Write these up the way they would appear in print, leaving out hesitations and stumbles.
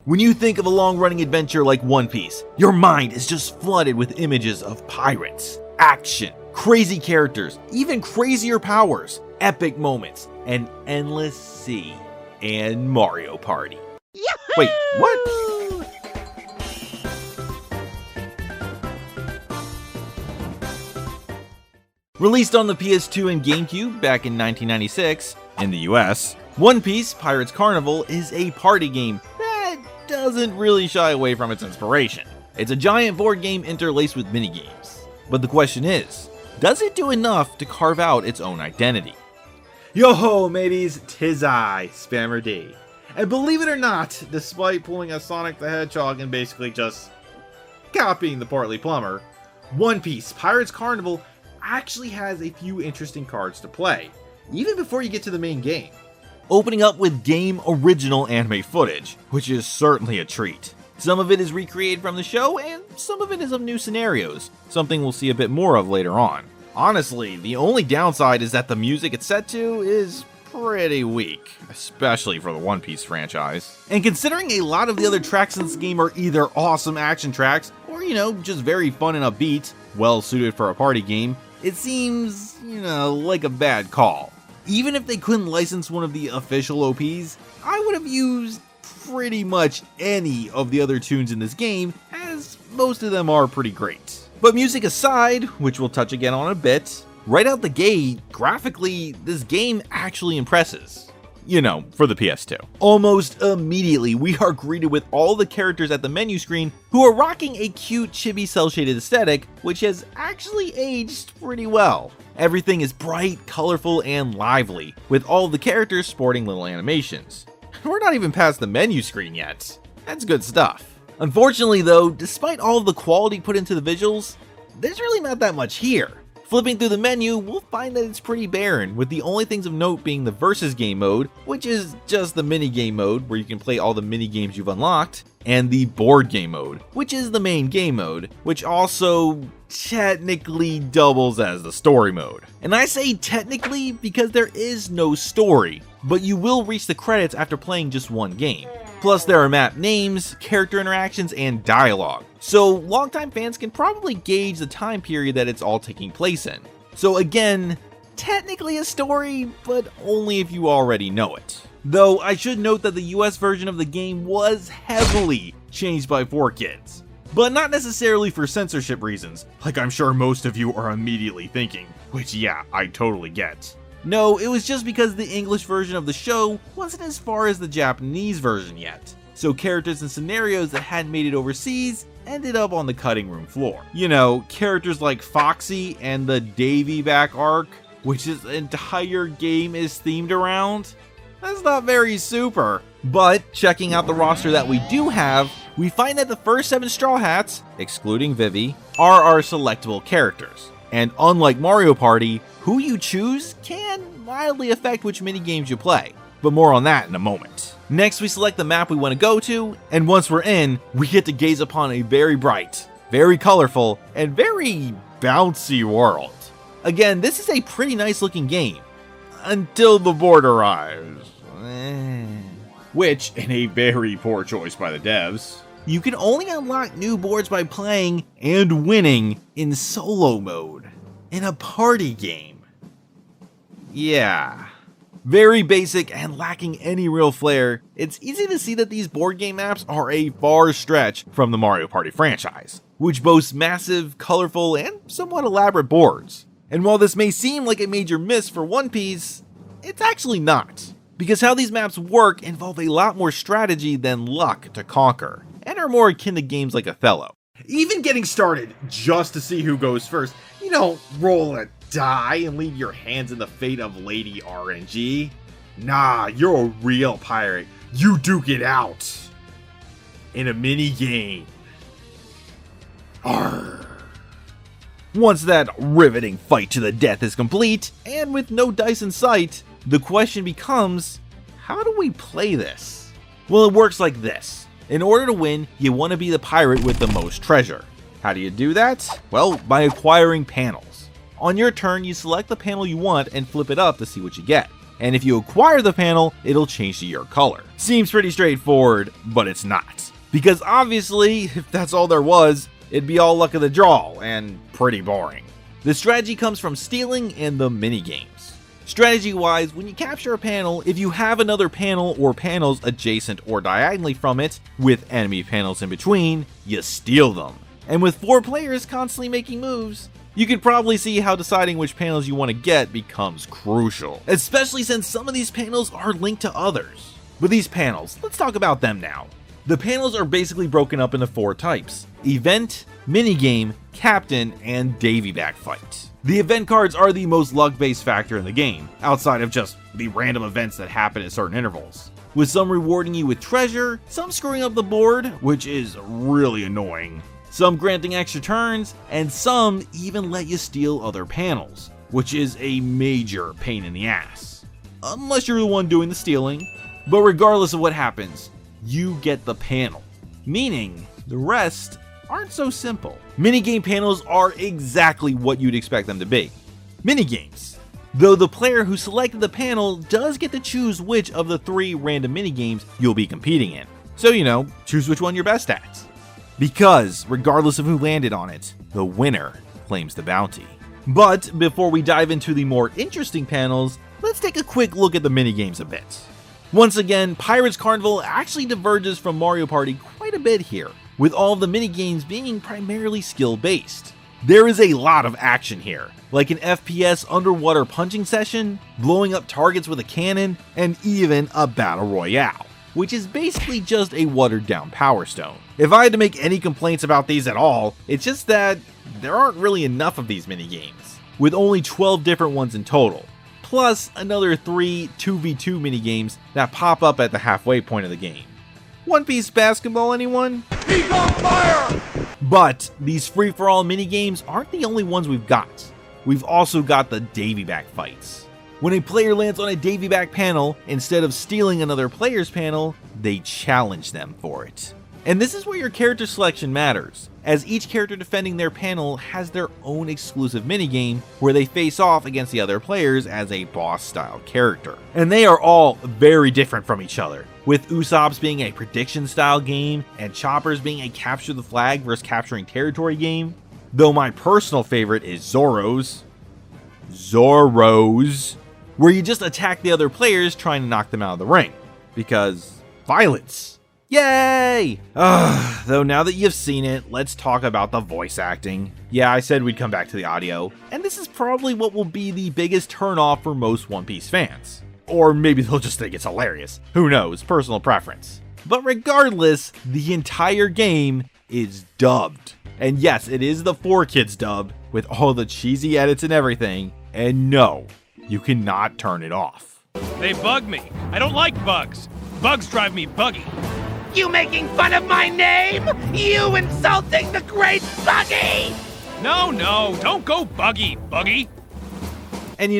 When you think of a long-running adventure like One Piece, your mind is just flooded with images of pirates, action, crazy characters, even crazier powers, epic moments, an endless sea, and Mario Party. Yahoo! Wait, what? Released on the PS2 and GameCube back in 1996, in the US, One Piece Pirates Carnival is a party game that doesn't really shy away from its inspiration. It's a giant board game interlaced with minigames. But the question is, does it do enough to carve out its own identity? Yo ho, mateys, 'tis I, Spammer D. And believe it or not, despite pulling a Sonic the Hedgehog and basically just copying the Portly Plumber, One Piece Pirates Carnival actually has a few interesting cards to play, even before you get to the main game. Opening up with game original anime footage, which is certainly a treat. Some of it is recreated from the show, and some of it is of new scenarios, something we'll see a bit more of later on. Honestly, the only downside is that the music it's set to is pretty weak, especially for the One Piece franchise. And considering a lot of the other tracks in this game are either awesome action tracks, or just very fun and upbeat, well suited for a party game, it seems, like a bad call. Even if they couldn't license one of the official OPs, I would have used pretty much any of the other tunes in this game, as most of them are pretty great. But music aside, which we'll touch again on a bit, right out the gate, graphically, this game actually impresses. For the PS2. Almost immediately, we are greeted with all the characters at the menu screen who are rocking a cute chibi cel-shaded aesthetic, which has actually aged pretty well. Everything is bright, colorful, and lively, with all the characters sporting little animations. We're not even past the menu screen yet. That's good stuff. Unfortunately though, despite all of the quality put into the visuals, there's really not that much here. Flipping through the menu, we'll find that it's pretty barren, with the only things of note being the versus game mode, which is just the minigame mode where you can play all the minigames you've unlocked, and the board game mode, which is the main game mode, which also technically doubles as the story mode. And I say technically because there is no story, but you will reach the credits after playing just one game. Plus there are map names, character interactions, and dialogue, so longtime fans can probably gauge the time period that it's all taking place in. So again, technically a story, but only if you already know it. Though I should note that the US version of the game was heavily changed by 4Kids, but not necessarily for censorship reasons, like I'm sure most of you are immediately thinking, which yeah, I totally get. No, it was just because the English version of the show wasn't as far as the Japanese version yet, so characters and scenarios that hadn't made it overseas ended up on the cutting room floor. Characters like Foxy and the Davy back arc, which this entire game is themed around. That's not very super. But checking out the roster that we do have, we find that the first 7 Straw Hats, excluding Vivi, are our selectable characters. And unlike Mario Party, who you choose can mildly affect which minigames you play, but more on that in a moment. Next, we select the map we want to go to, and once we're in, we get to gaze upon a very bright, very colorful, and very bouncy world. Again, this is a pretty nice looking game, until the board arrives. Which, in a very poor choice by the devs, you can only unlock new boards by playing and winning in solo mode, in a party game. Yeah. Very basic and lacking any real flair, it's easy to see that these board game maps are a far stretch from the Mario Party franchise, which boasts massive, colorful, and somewhat elaborate boards. And while this may seem like a major miss for One Piece, it's actually not, because how these maps work involve a lot more strategy than luck to conquer, and are more akin to games like Othello. Even getting started just to see who goes first, you don't roll a die and leave your hands in the fate of Lady RNG. Nah, you're a real pirate. You duke it out in a mini game. Arr. Once that riveting fight to the death is complete, and with no dice in sight, the question becomes, how do we play this? Well, it works like this. In order to win, you want to be the pirate with the most treasure. How do you do that? Well, by acquiring panels. On your turn, you select the panel you want and flip it up to see what you get. and if you acquire the panel, it'll change to your color. Seems pretty straightforward, but it's not. Because obviously, if that's all there was, it'd be all luck of the draw, and pretty boring. The strategy comes from stealing and the minigames. Strategy-wise, when you capture a panel, if you have another panel or panels adjacent or diagonally from it, with enemy panels in between, you steal them. And with 4 players constantly making moves, you could probably see how deciding which panels you want to get becomes crucial, especially since some of these panels are linked to others. With these panels, let's talk about them now. The panels are basically broken up into 4 types: event, minigame, captain, and Davy back fight. The event cards are the most luck-based factor in the game, outside of just the random events that happen at certain intervals, with some rewarding you with treasure, some screwing up the board, which is really annoying, some granting extra turns, and some even let you steal other panels, which is a major pain in the ass. Unless you're the one doing the stealing, but regardless of what happens, you get the panel, meaning the rest aren't so simple. Minigame panels are exactly what you'd expect them to be: minigames. Though the player who selected the panel does get to choose which of the 3 random minigames you'll be competing in. So, choose which one you're best at. Because, regardless of who landed on it, the winner claims the bounty. But before we dive into the more interesting panels, let's take a quick look at the minigames a bit. Once again, Pirates Carnival actually diverges from Mario Party quite a bit here, with all of the minigames being primarily skill-based. There is a lot of action here, like an FPS underwater punching session, blowing up targets with a cannon, and even a battle royale, which is basically just a watered-down Power Stone. If I had to make any complaints about these at all, it's just that there aren't really enough of these minigames, with only 12 different ones in total, plus another 3 2v2 minigames that pop up at the halfway point of the game. One Piece basketball, anyone? He's on fire! But these free-for-all minigames aren't the only ones we've got. We've also got the Davy back fights. When a player lands on a Davy back panel, instead of stealing another player's panel, they challenge them for it. And this is where your character selection matters, as each character defending their panel has their own exclusive minigame where they face off against the other players as a boss-style character. And they are all very different from each other, with Usopp's being a prediction-style game and Chopper's being a capture the flag versus capturing territory game. Though my personal favorite is Zoro's, where you just attack the other players trying to knock them out of the ring, because violence. Yay! Though now that you've seen it, let's talk about the voice acting. Yeah, I said we'd come back to the audio, and this is probably what will be the biggest turnoff for most One Piece fans. Or maybe they'll just think it's hilarious. Who knows, personal preference. But regardless, the entire game is dubbed. And yes, it is the 4Kids dub, with all the cheesy edits and everything, and no, you cannot turn it off. They bug me. I don't like bugs. Bugs drive me buggy. You making fun of my name? You insulting the great Buggy! No, don't go buggy, Buggy. And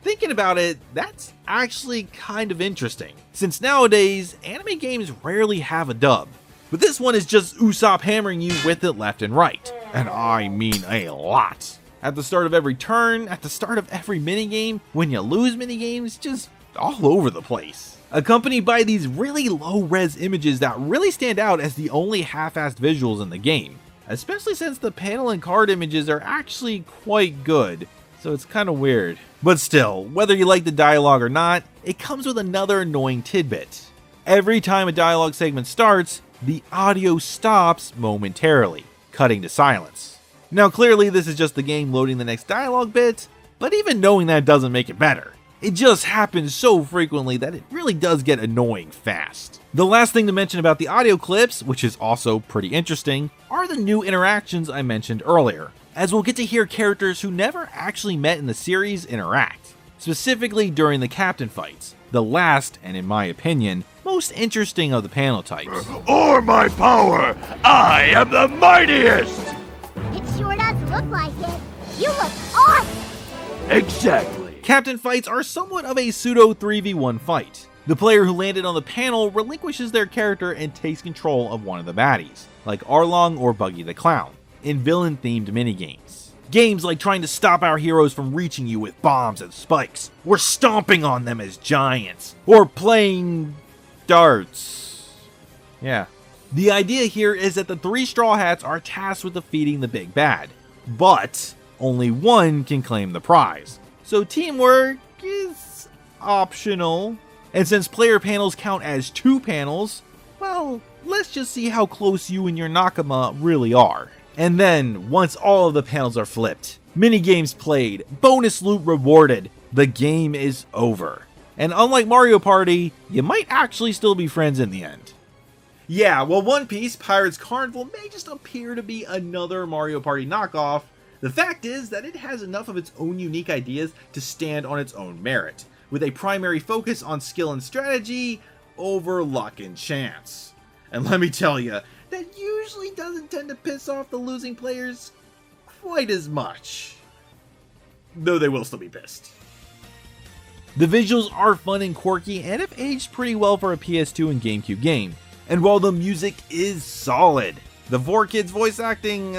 thinking about it, that's actually kind of interesting, since nowadays, anime games rarely have a dub. But this one is just Usopp hammering you with it left and right. And I mean a lot. At the start of every turn, at the start of every minigame, when you lose minigames, just all over the place. Accompanied by these really low-res images that really stand out as the only half-assed visuals in the game, especially since the panel and card images are actually quite good, so it's kind of weird. But still, whether you like the dialogue or not, it comes with another annoying tidbit. Every time a dialogue segment starts, the audio stops momentarily, cutting to silence. Now clearly this is just the game loading the next dialogue bit, but even knowing that doesn't make it better. It just happens so frequently that it really does get annoying fast. The last thing to mention about the audio clips, which is also pretty interesting, are the new interactions I mentioned earlier, as we'll get to hear characters who never actually met in the series interact, specifically during the captain fights, the last, and in my opinion, most interesting of the panel types. Or my power! I am the mightiest! It sure does look like it. You look awesome! Exactly. Captain fights are somewhat of a pseudo 3v1 fight. The player who landed on the panel relinquishes their character and takes control of one of the baddies, like Arlong or Buggy the Clown, in villain-themed minigames. Games like trying to stop our heroes from reaching you with bombs and spikes, or stomping on them as giants, or playing darts. Yeah. The idea here is that the 3 Straw Hats are tasked with defeating the big bad, but only one can claim the prize. So teamwork is optional. And since player panels count as 2 panels, well, let's just see how close you and your Nakama really are. And then, once all of the panels are flipped, minigames played, bonus loot rewarded, the game is over. And unlike Mario Party, you might actually still be friends in the end. Yeah, well, One Piece Pirates Carnival may just appear to be another Mario Party knockoff. The fact is that it has enough of its own unique ideas to stand on its own merit, with a primary focus on skill and strategy over luck and chance. And let me tell you, that usually doesn't tend to piss off the losing players quite as much. Though they will still be pissed. The visuals are fun and quirky and have aged pretty well for a PS2 and GameCube game. And while the music is solid, the 4Kids voice acting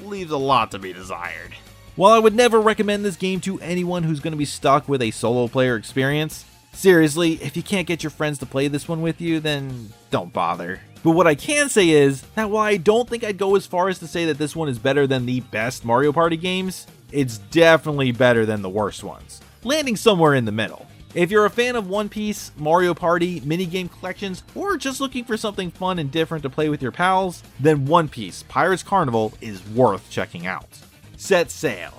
leaves a lot to be desired. While I would never recommend this game to anyone who's going to be stuck with a solo player experience, seriously, if you can't get your friends to play this one with you, then don't bother. But what I can say is that while I don't think I'd go as far as to say that this one is better than the best Mario Party games, it's definitely better than the worst ones, landing somewhere in the middle. If you're a fan of One Piece, Mario Party, minigame collections, or just looking for something fun and different to play with your pals, then One Piece Pirates Carnival is worth checking out. Set sail!